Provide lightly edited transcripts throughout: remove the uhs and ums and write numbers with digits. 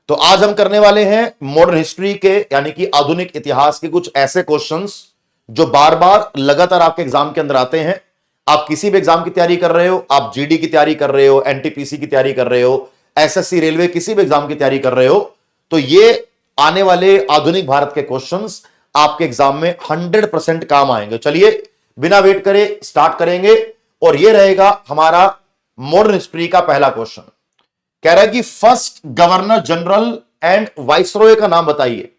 तो आज हम करने वाले हैं मॉडर्न हिस्ट्री के यानी कि आधुनिक इतिहास के कुछ ऐसे क्वेश्चंस जो बार बार लगातार आपके एग्जाम के अंदर आते हैं। आप किसी भी एग्जाम की तैयारी कर रहे हो, आप जीडी की तैयारी कर रहे हो, एनटीपीसी की तैयारी कर रहे हो, एसएससी रेलवे किसी भी एग्जाम की तैयारी कर रहे हो, तो ये आने वाले आधुनिक भारत के क्वेश्चंस आपके एग्जाम में 100% काम आएंगे। चलिए बिना वेट करे स्टार्ट करेंगे और ये रहेगा हमारा मॉडर्न हिस्ट्री का पहला क्वेश्चन। कह रहा है कि first governor general and viceroy का नाम बताइए।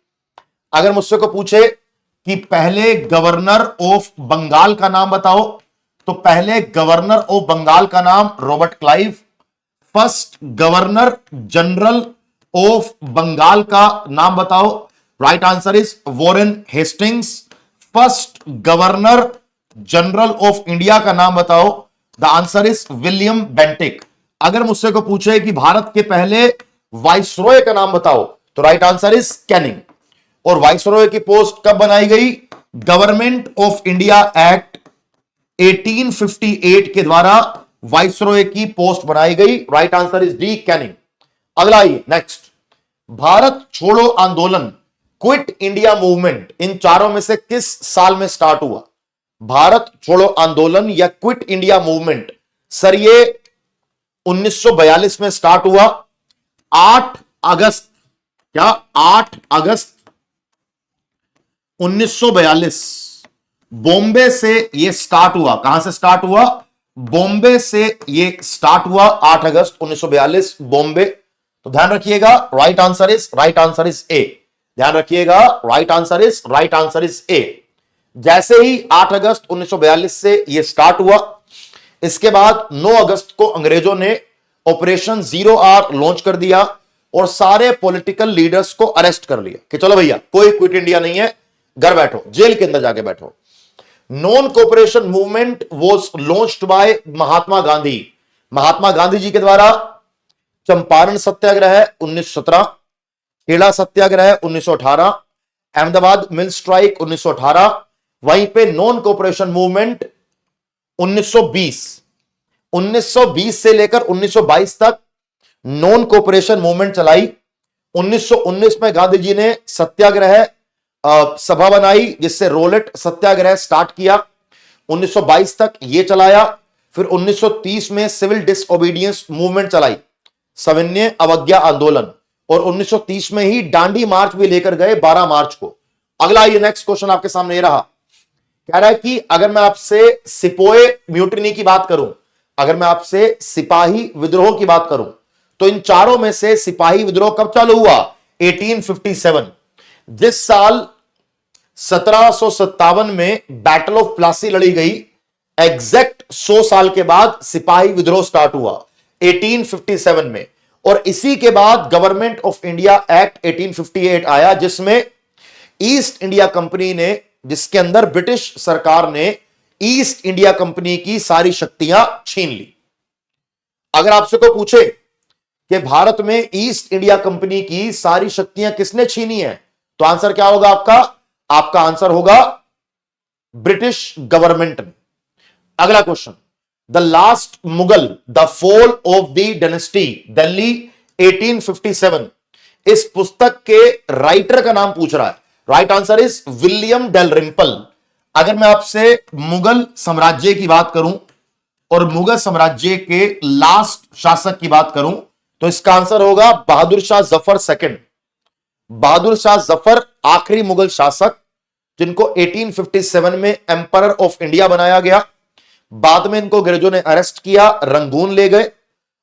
अगर मुझसे को पूछे कि पहले गवर्नर ऑफ बंगाल का नाम बताओ, तो पहले गवर्नर ऑफ बंगाल का नाम Robert Clive. First governor general of Bengal का नाम बताओ, right answer is Warren Hastings. First governor general of India का नाम बताओ, the answer is William Bentinck. अगर मुझसे को पूछे कि भारत के पहले वाइसरॉय का नाम बताओ, तो राइट आंसर इज कैनिंग। और वाइसरॉय की पोस्ट कब बनाई गई? गवर्नमेंट ऑफ इंडिया एक्ट 1858 के द्वारा वाइसरॉय की पोस्ट बनाई गई। Right answer is D, Canning. अगला आइए नेक्स्ट। भारत छोड़ो आंदोलन, क्विट इंडिया मूवमेंट, इन चारों में से किस साल में स्टार्ट हुआ? भारत छोड़ो आंदोलन या क्विट इंडिया मूवमेंट, सर ये 1942 में स्टार्ट हुआ। 8 अगस्त, क्या 8 अगस्त 1942 बॉम्बे से यह स्टार्ट हुआ। कहां से स्टार्ट हुआ? बॉम्बे से यह स्टार्ट हुआ 8 अगस्त 1942 बॉम्बे। तो ध्यान रखिएगा राइट आंसर इज ए। ध्यान रखिएगा राइट आंसर इज ए। जैसे ही 8 अगस्त 1942 से यह स्टार्ट हुआ, इसके बाद 9 अगस्त को अंग्रेजों ने ऑपरेशन जीरो आर लॉन्च कर दिया और सारे पॉलिटिकल लीडर्स को अरेस्ट कर लिया कि चलो भैया कोई क्विट इंडिया नहीं है, घर बैठो, जेल के अंदर जाके बैठो। Non cooperation movement was launched by Mahatma Gandhi. Mahatma Gandhi ji के द्वारा चंपारण सत्याग्रह 1917, खेड़ा सत्याग्रह 1918, अहमदाबाद मिल स्ट्राइक 1918, वहीं पे नॉन कोऑपरेशन मूवमेंट 1920 से लेकर 1922 तक नॉन कोऑपरेशन मूवमेंट चलाई। 1919 में गांधी जी ने सत्याग्रह सभा बनाई जिससे रोलेट सत्याग्रह स्टार्ट किया। 1922 तक यह चलाया। फिर 1930 में सिविल डिसओबीडियंस मूवमेंट चलाई, सविनय अवज्ञा आंदोलन, और 1930 में ही डांडी मार्च भी लेकर गए 12 मार्च को। अगला ये नेक्स्ट क्वेश्चन आपके सामने ये रहा। कह रहा है कि अगर मैं आपसे सिपोए म्यूटिनी की बात करूं, अगर मैं आपसे सिपाही विद्रोह की बात करूं, तो इन चारों में से सिपाही विद्रोह कब चालू हुआ? 1857। जिस साल 1757 में बैटल ऑफ प्लासी लड़ी गई, एग्जैक्ट 100 साल के बाद सिपाही विद्रोह स्टार्ट हुआ 1857 में। और इसी के बाद गवर्नमेंट ऑफ इंडिया एक्ट 1858 आया, जिसमें ईस्ट इंडिया कंपनी ने, जिसके अंदर ब्रिटिश सरकार ने ईस्ट इंडिया कंपनी की सारी शक्तियां छीन ली। अगर आपसे कोई पूछे कि भारत में ईस्ट इंडिया कंपनी की सारी शक्तियां किसने छीनी है, तो आंसर क्या होगा आपका? आपका आंसर होगा ब्रिटिश गवर्नमेंट ने। अगला question, the last Mughal, the fall of the dynasty Delhi 1857, इस पुस्तक के राइटर का नाम पूछ रहा है। Right answer is William Dalrymple. अगर मैं आपसे मुगल साम्राज्य की बात करूं और मुगल साम्राज्य के लास्ट शासक की बात करूं, तो इसका आंसर होगा बहादुर शाह जफर सेकंड। बहादुर शाह जफर आखिरी मुगल शासक, जिनको 1857 में एम्परर ऑफ इंडिया बनाया गया। बाद में इनको अंग्रेजों ने अरेस्ट किया, रंगून ले गए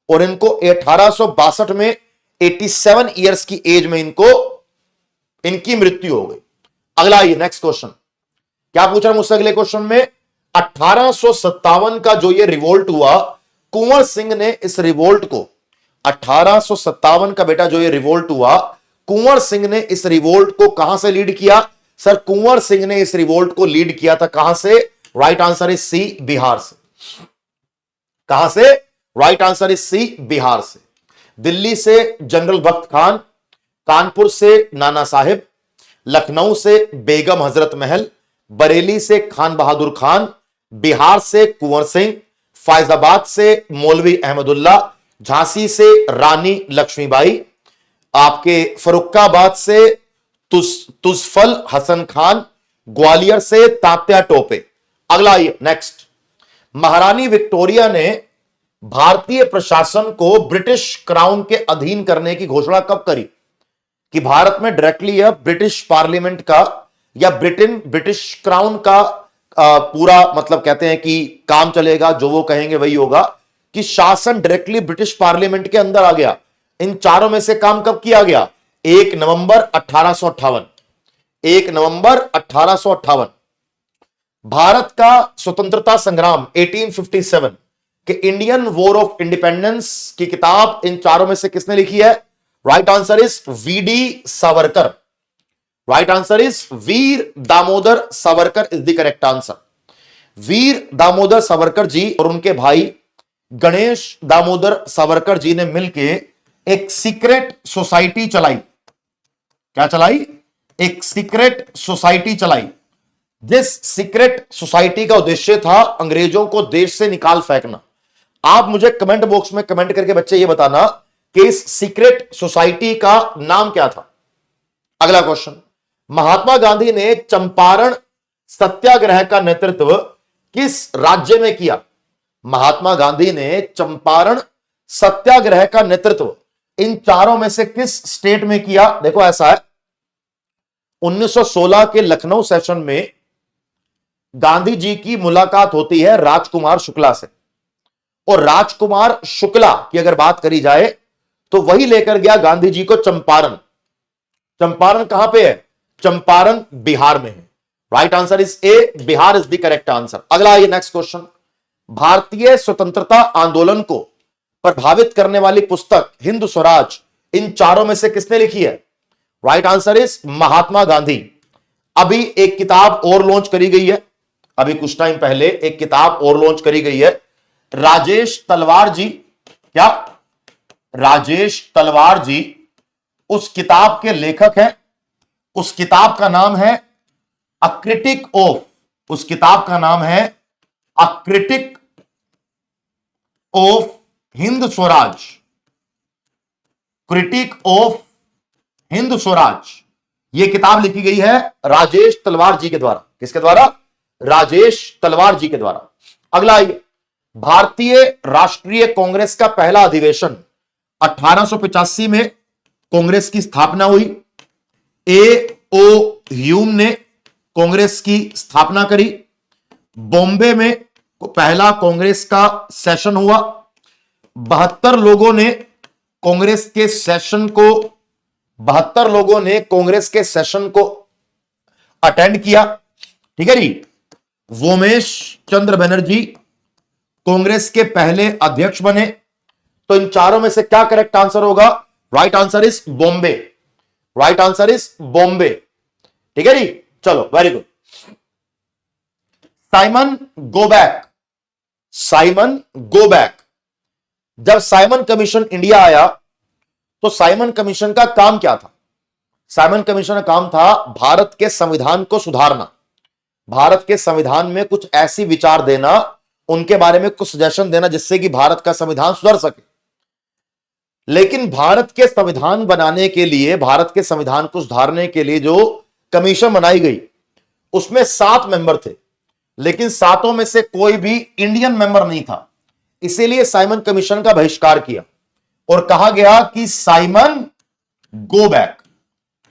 और इनको 1862 में 87 ईयर्स की एज में इनकी मृत्यु हो गई। अगला ये नेक्स्ट क्वेश्चन क्या पूछ रहा है मुझसे अगले क्वेश्चन में? 1857 का जो ये रिवोल्ट हुआ, कुंवर सिंह ने इस रिवोल्ट को, 1857 का बेटा जो ये रिवोल्ट हुआ, कुंवर सिंह ने इस रिवोल्ट को कहां से लीड किया? सर कुंवर सिंह ने इस रिवोल्ट को लीड किया था कहां से? Right answer is C, Bihar से। कहां से? Right answer is C, Bihar से। दिल्ली से जनरल बख्त खान, कानपुर से नाना साहिब, लखनऊ से बेगम हजरत महल, बरेली से खान बहादुर खान, बिहार से कुंवर सिंह, फैजाबाद से मौलवी अहमदुल्ला, झांसी से रानी लक्ष्मीबाई, आपके फरुखाबाद से तुसफल हसन खान, ग्वालियर से तात्या टोपे। अगला आइए नेक्स्ट। महारानी विक्टोरिया ने भारतीय प्रशासन को ब्रिटिश क्राउन के अधीन करने की घोषणा कब करी? कि भारत में डायरेक्टली या ब्रिटिश पार्लियामेंट का या ब्रिटिश क्राउन का पूरा मतलब कहते हैं कि काम चलेगा, जो वो कहेंगे वही होगा, कि शासन डायरेक्टली ब्रिटिश पार्लियामेंट के अंदर आ गया। इन चारों में से काम कब किया गया? 1 नवंबर 1858। 1 नवंबर 1858। भारत का स्वतंत्रता संग्राम 1857 के इंडियन वॉर ऑफ इंडिपेंडेंस की किताब इन चारों में से किसने लिखी है? Right answer is V D Savarkar. Right answer is Veer Damodar Savarkar is the correct answer. Veer Damodar Savarkar ji और उनके भाई गणेश दामोदर सावरकर जी ने मिलकर एक सीक्रेट सोसाइटी चलाई। क्या चलाई? एक सीक्रेट सोसाइटी चलाई, जिस सीक्रेट सोसाइटी का उद्देश्य था अंग्रेजों को देश से निकाल फेंकना। आप मुझे कमेंट बॉक्स में कमेंट करके बच्चे ये बताना कि इस सीक्रेट सोसाइटी का नाम क्या था। अगला क्वेश्चन, महात्मा गांधी ने चंपारण सत्याग्रह का नेतृत्व किस राज्य में किया? महात्मा गांधी ने चंपारण सत्याग्रह का नेतृत्व इन चारों में से किस स्टेट में किया? देखो ऐसा है, 1916 के लखनऊ सेशन में गांधी जी की मुलाकात होती है राजकुमार शुक्ला से, और राजकुमार शुक्ला की अगर बात करी जाए तो वही लेकर गया गांधी जी को चंपारण। चंपारण कहां पे है? चंपारण बिहार में है। Right answer is a, Bihar is the correct answer. अगला ये नेक्स्ट क्वेश्चन, भारतीय स्वतंत्रता आंदोलन को प्रभावित करने वाली पुस्तक हिंद स्वराज इन चारों में से किसने लिखी है? Right answer is Mahatma Gandhi. अभी एक किताब और लॉन्च करी गई है, अभी कुछ टाइम पहले एक किताब और लॉन्च करी गई है, राजेश तलवार जी। क्या? राजेश तलवार जी उस किताब के लेखक हैं। उस किताब का नाम है अ क्रिटिक ऑफ, उस किताब का नाम है अ critic of Hind Swaraj. Critic of Hind Swaraj, यह किताब लिखी गई है राजेश तलवार जी के द्वारा। किसके द्वारा? राजेश तलवार जी के द्वारा। अगला आइए, भारतीय राष्ट्रीय कांग्रेस का पहला अधिवेशन 1885 में कांग्रेस की स्थापना हुई। ए ओ ह्यूम ने कांग्रेस की स्थापना करी। बॉम्बे में पहला कांग्रेस का सेशन हुआ। 72 लोगों ने कांग्रेस के सेशन को 72 लोगों ने कांग्रेस के सेशन को अटेंड किया। ठीक है जी। वोमेश चंद्र बनर्जी कांग्रेस के पहले अध्यक्ष बने। तो इन चारों में से क्या करेक्ट आंसर होगा? Right answer is Bombay. Right answer is Bombay. ठीक है जी, चलो very good. Simon go back. Simon go back, जब साइमन कमीशन इंडिया आया तो साइमन कमीशन का काम क्या था? साइमन कमीशन का काम था भारत के संविधान को सुधारना, भारत के संविधान में कुछ ऐसी विचार देना, उनके बारे में कुछ सजेशन देना जिससे कि भारत का संविधान सुधर सके। लेकिन भारत के संविधान बनाने के लिए, भारत के संविधान को सुधारने के लिए जो कमीशन बनाई गई उसमें 7 मेंबर थे, लेकिन 7 में से कोई भी इंडियन मेंबर नहीं था। इसीलिए साइमन कमीशन का बहिष्कार किया और कहा गया कि साइमन गो बैक।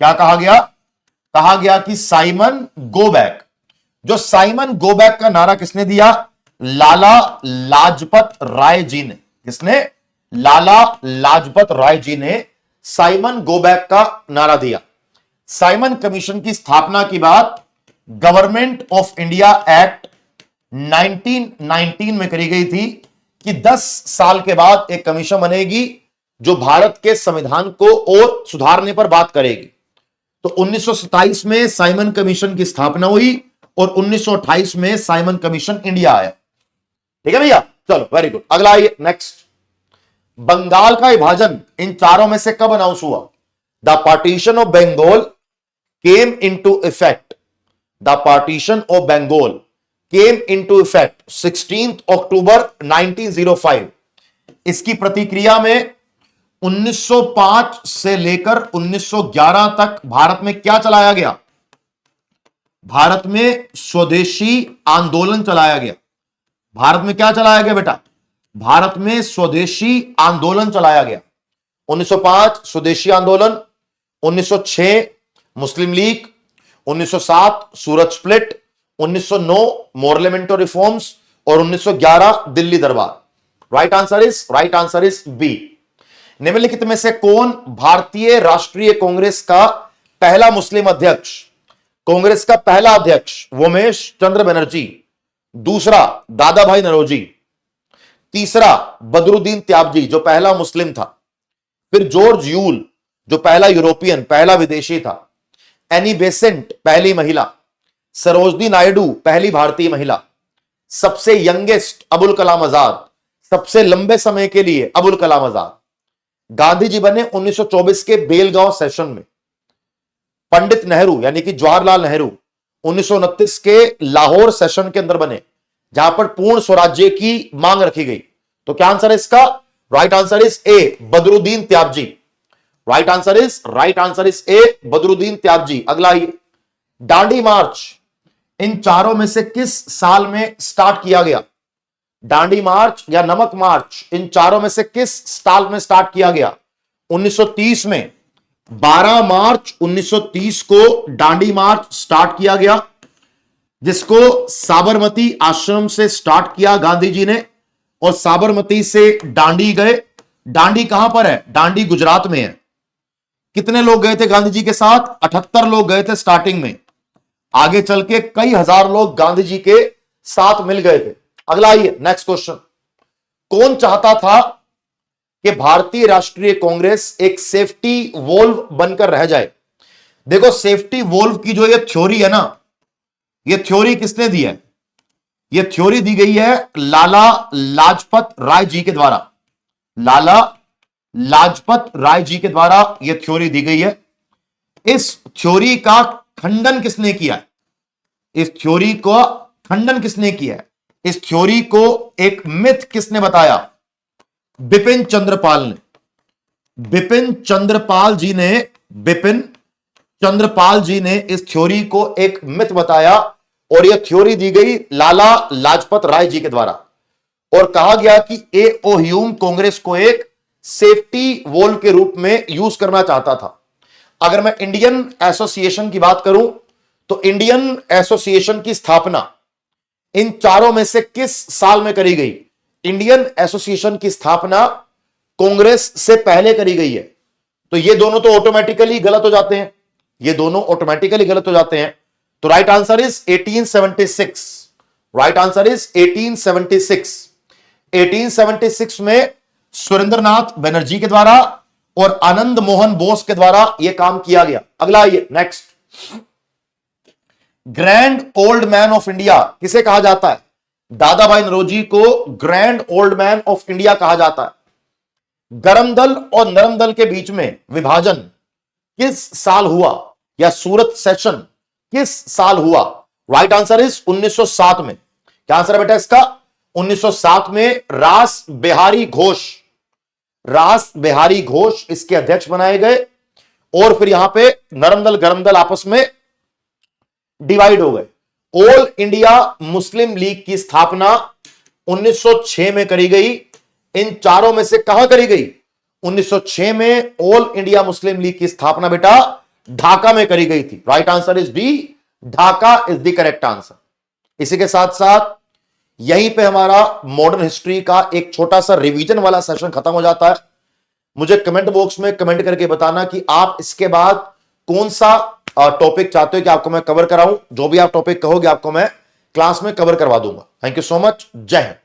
क्या कहा गया? कहा गया कि साइमन गो बैक। जो साइमन गो बैक का नारा किसने दिया? लाला लाजपत राय जी ने। किसने? लाला लाजपत राय जी ने साइमन गो बैक का नारा दिया। साइमन कमीशन की स्थापना की बात गवर्नमेंट ऑफ इंडिया एक्ट 1919 में करी गई थी कि 10 साल के बाद एक कमीशन बनेगी जो भारत के संविधान को और सुधारने पर बात करेगी। तो 1927 में साइमन कमीशन की स्थापना हुई और 1928 में साइमन कमीशन इंडिया आया। ठीक है भैया, चलो वेरी गुड। अगला आइए नेक्स्ट, बंगाल का विभाजन इन चारों में से कब अनाउंस हुआ? The partition of Bengal came into effect. The partition of Bengal came into effect 16 October 1905। इसकी प्रतिक्रिया में 1905 से लेकर 1911 तक भारत में क्या चलाया गया? भारत में स्वदेशी आंदोलन चलाया गया। भारत में क्या चलाया गया बेटा? भारत में स्वदेशी आंदोलन चलाया गया। 1905 स्वदेशी आंदोलन, 1906 Muslim League, 1907 Surat split, 1909 Morley Minto reforms और 1911 Delhi Durbar. Right answer is B. निम्नलिखित में से कौन भारतीय राष्ट्रीय कांग्रेस का पहला मुस्लिम अध्यक्ष? कांग्रेस का पहला अध्यक्ष वोमेश चंद्र बनर्जी, दूसरा दादा भाई नौरोजी, तीसरा बदरुद्दीन त्याबजी जो पहला मुस्लिम था, फिर जॉर्ज यूल जो पहला यूरोपियन, पहला विदेशी था, एनी बेसेंट पहली महिला, सरोजनी नायडू पहली भारतीय महिला, सबसे यंगेस्ट अबुल कलाम आजाद, सबसे लंबे समय के लिए अबुल कलाम आजाद। गांधी जी बने 1924 के बेलगांव सेशन में। पंडित नेहरू यानी कि जवाहरलाल नेहरू 1929 के लाहौर सेशन के अंदर बने, जहां पर पूर्ण स्वराज्य की मांग रखी गई। तो क्या आंसर है इसका? Right answer is a Badruddin Tyabji. Right answer is a Badruddin Tyabji. अगला ही दांडी मार्च इन चारों में से किस साल में स्टार्ट किया गया? दांडी मार्च या नमक मार्च इन चारों में से किस साल में स्टार्ट किया गया? 1930 में। 12 मार्च 1930 को दांडी मार्च स्टार्ट किया गया, जिसको साबरमती आश्रम से स्टार्ट किया गांधी जी ने, और साबरमती से दांडी गए। दांडी कहां पर है? दांडी गुजरात में है। कितने लोग गए थे गांधी जी के साथ? 78 लोग गए थे स्टार्टिंग में। आगे चल के कई हजार लोग गांधी जी के साथ मिल गए थे। अगला आइए नेक्स्ट क्वेश्चन। कौन चाहता था कि भारतीय राष्ट्रीय कांग्रेस एक सेफ्टी वोल्व बनकर रह जाए? देखो, सेफ्टी वोल्व की जो ये थ्योरी है ना, ये थ्योरी किसने दी है? ये थ्योरी दी गई है लाला लाजपत राय जी के द्वारा। लाला लाजपत राय जी के द्वारा यह थ्योरी दी गई है। इस थ्योरी का खंडन किसने किया है? इस थ्योरी को खंडन किसने किया है? इस थ्योरी को एक मिथ किसने बताया? बिपिन चंद्रपाल ने। बिपिन चंद्रपाल जी ने इस थ्योरी को एक मिथ बताया, और यह थ्योरी दी गई लाला लाजपत राय जी के द्वारा, और कहा गया कि ए.ओ. ह्यूम कांग्रेस को एक सेफ्टी वॉल्व के रूप में यूज करना चाहता था। अगर मैं इंडियन एसोसिएशन की बात करूं, तो इंडियन एसोसिएशन की स्थापना इन चारों में से किस साल में करी गई? इंडियन एसोसिएशन की स्थापना कांग्रेस से पहले करी गई है। तो ये दोनों तो ऑटोमेटिकली गलत हो जाते हैं, ये दोनों ऑटोमेटिकली गलत हो जाते हैं। तो right answer is 1876। Right answer is 1876। 1876 में सुरेंद्रनाथ बनर्जी के द्वारा और आनंद मोहन बोस के द्वारा यह काम किया गया। अगला आइए next. Grand old man of India किसे कहा जाता है? दादा भाई नौरोजी को grand old man of India कहा जाता है। गरम दल और नरम दल के बीच में विभाजन किस साल हुआ, या सूरत सेशन किस साल हुआ? राइट आंसर इज 1907 में। क्या आंसर है बेटा इसका? 1907 में रास बिहारी घोष इसके अध्यक्ष बनाए गए, और फिर यहां पे नरम दल गरम दल आपस में डिवाइड हो गए। ऑल इंडिया मुस्लिम लीग की स्थापना 1906 में करी गई। इन चारों में से कहां करी गई? 1906 में ऑल इंडिया मुस्लिम लीग की स्थापना बेटा ढाका में करी गई थी। Right answer is D, Dhaka is the correct answer. इसी के साथ साथ यहीं पे हमारा मॉडर्न हिस्ट्री का एक छोटा सा रिवीजन वाला सेशन खत्म हो जाता है। मुझे कमेंट बॉक्स में कमेंट करके बताना कि आप इसके बाद कौन सा टॉपिक चाहते हो कि आपको मैं कवर कराऊं। जो भी आप टॉपिक कहोगे आपको मैं क्लास में कवर करवा दूंगा। Thank you so much. जय हिंद।